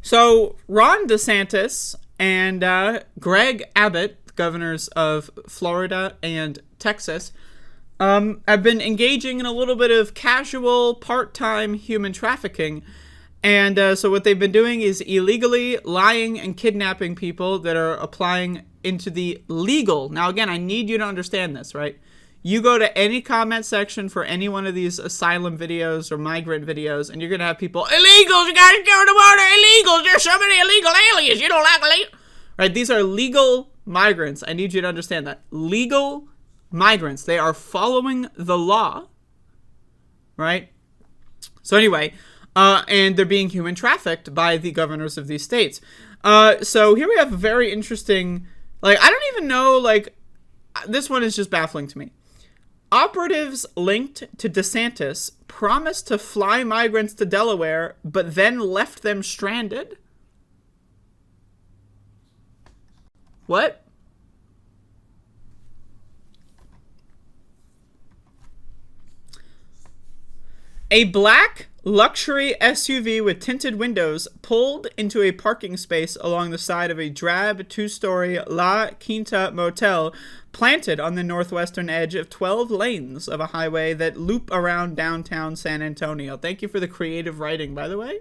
So Ron DeSantis and Greg Abbott, governors of Florida and Texas, have been engaging in a little bit of casual, part-time human trafficking. And so what they've been doing is illegally lying and kidnapping people that are applying into the legal. Now, again, I need you to understand this, right? You go to any comment section for any one of these asylum videos or migrant videos, and you're going to have people, illegals, you got to go to the border, illegals, there's so many illegal aliens, you don't like illegal. Right, these are legal migrants. I need you to understand that. Legal migrants. They are following the law, right? So anyway, and they're being human trafficked by the governors of these states. So here we have a very interesting, like, I don't even know, like, this one is just baffling to me. Operatives linked to DeSantis promised to fly migrants to Delaware, but then left them stranded. What? A black luxury SUV with tinted windows pulled into a parking space along the side of a drab two-story La Quinta motel planted on the northwestern edge of 12 lanes of a highway that loop around downtown San Antonio. Thank you for the creative writing, by the way.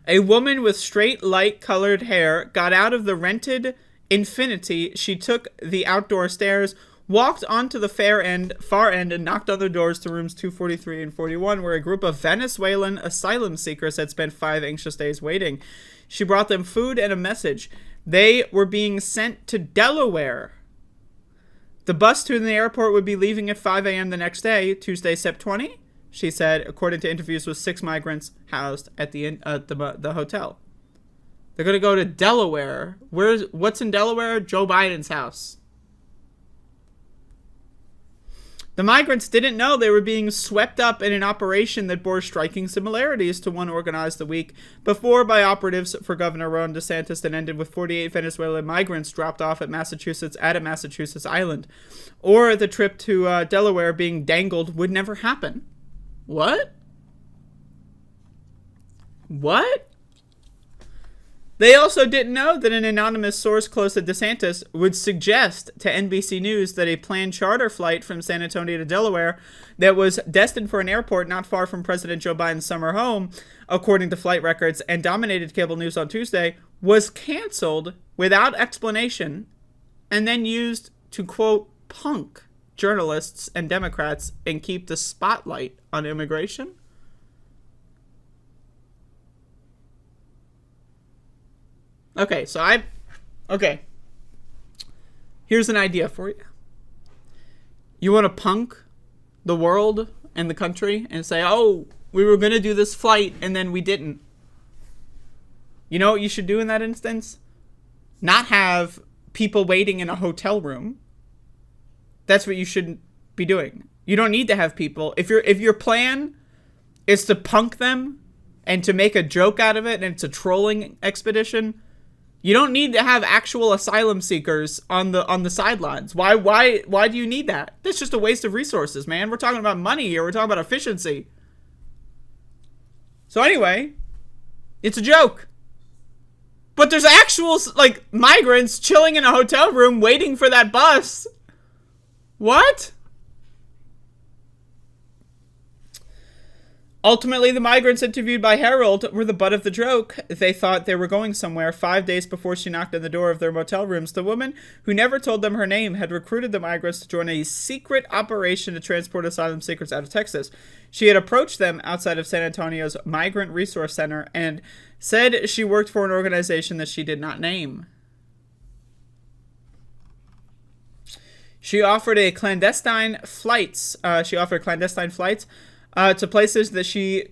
A woman with straight, light-colored hair got out of the rented Infiniti. She took the outdoor stairs, walked onto the far end, and knocked on the doors to rooms 243 and 41, where a group of Venezuelan asylum seekers had spent 5 anxious days waiting. She brought them food and a message. They were being sent to Delaware. The bus to the airport would be leaving at 5 a.m. the next day, Tuesday, Sept. 20, she said, according to interviews with 6 migrants housed at the hotel. They're going to go to Delaware. What's in Delaware? Joe Biden's house. The migrants didn't know they were being swept up in an operation that bore striking similarities to one organized the week before by operatives for Governor Ron DeSantis that ended with 48 Venezuelan migrants dropped off at Massachusetts Island. Or the trip to Delaware being dangled would never happen. What? What? They also didn't know that an anonymous source close to DeSantis would suggest to NBC News that a planned charter flight from San Antonio to Delaware that was destined for an airport not far from President Joe Biden's summer home, according to flight records, and dominated cable news on Tuesday, was canceled without explanation and then used to, quote, punk journalists and Democrats and keep the spotlight on immigration? Okay, here's an idea for you. You want to punk the world and the country and say, oh, we were going to do this flight and then we didn't. You know what you should do in that instance? Not have people waiting in a hotel room. That's what you shouldn't be doing. You don't need to have people. If your plan is to punk them and to make a joke out of it and it's a trolling expedition, you don't need to have actual asylum seekers on the sidelines. Why do you need that? That's just a waste of resources, man. We're talking about money here. We're talking about efficiency. So anyway, it's a joke. But there's actual, like, migrants chilling in a hotel room waiting for that bus. What? Ultimately, the migrants interviewed by Herald were the butt of the joke. They thought they were going somewhere 5 days before she knocked on the door of their motel rooms. The woman, who never told them her name, had recruited the migrants to join a secret operation to transport asylum seekers out of Texas. She had approached them outside of San Antonio's Migrant Resource Center and said she worked for an organization that she did not name. She offered clandestine flights to places that she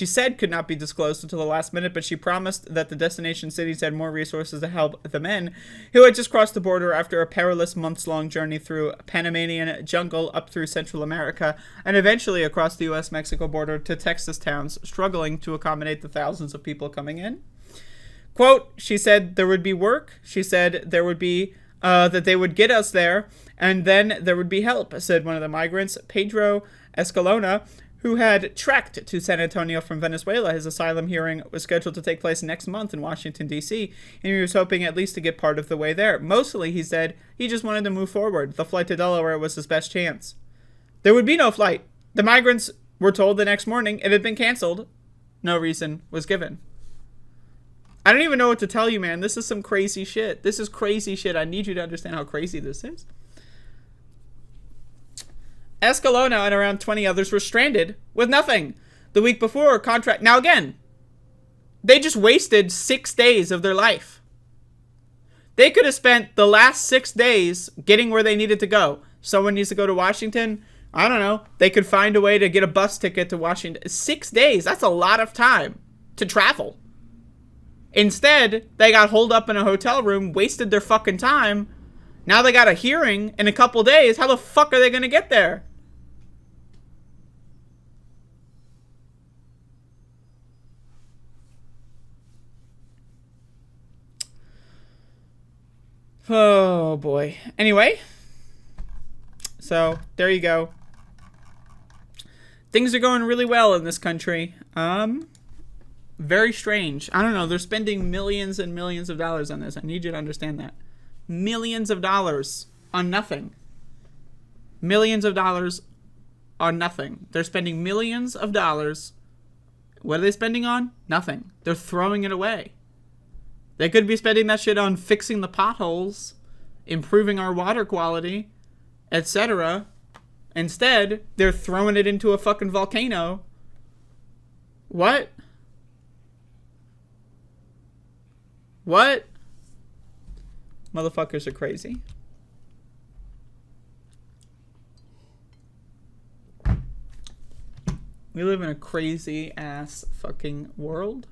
said could not be disclosed until the last minute, but she promised that the destination cities had more resources to help the men who had just crossed the border after a perilous months-long journey through Panamanian jungle up through Central America and eventually across the U.S.-Mexico border to Texas towns struggling to accommodate the thousands of people coming in. Quote, she said there would be work. She said there would be that they would get us there, and then there would be help, said one of the migrants, Pedro Escalona, who had trekked to San Antonio from Venezuela. His asylum hearing was scheduled to take place next month in Washington, D.C., and he was hoping at least to get part of the way there. Mostly, he said, he just wanted to move forward. The flight to Delaware was his best chance. There would be no flight. The migrants were told the next morning it had been canceled. No reason was given. I don't even know what to tell you, man. This is some crazy shit. This is crazy shit. I need you to understand how crazy this is. Escalona and around 20 others were stranded with nothing. The week before, contract... Now again, they just wasted 6 days of their life. They could have spent the last 6 days getting where they needed to go. Someone needs to go to Washington. I don't know. They could find a way to get a bus ticket to Washington. 6 days. That's a lot of time to travel. Instead, they got holed up in a hotel room, wasted their fucking time. Now they got a hearing in a couple days. How the fuck are they going to get there? Oh, boy. Anyway. So, there you go. Things are going really well in this country. Very strange. I don't know. They're spending millions and millions of dollars on this. I need you to understand that. Millions of dollars on nothing. Millions of dollars on nothing. They're spending millions of dollars. What are they spending on? Nothing. They're throwing it away. They could be spending that shit on fixing the potholes, improving our water quality, etc. Instead, they're throwing it into a fucking volcano. What? What? Motherfuckers are crazy. We live in a crazy ass fucking world.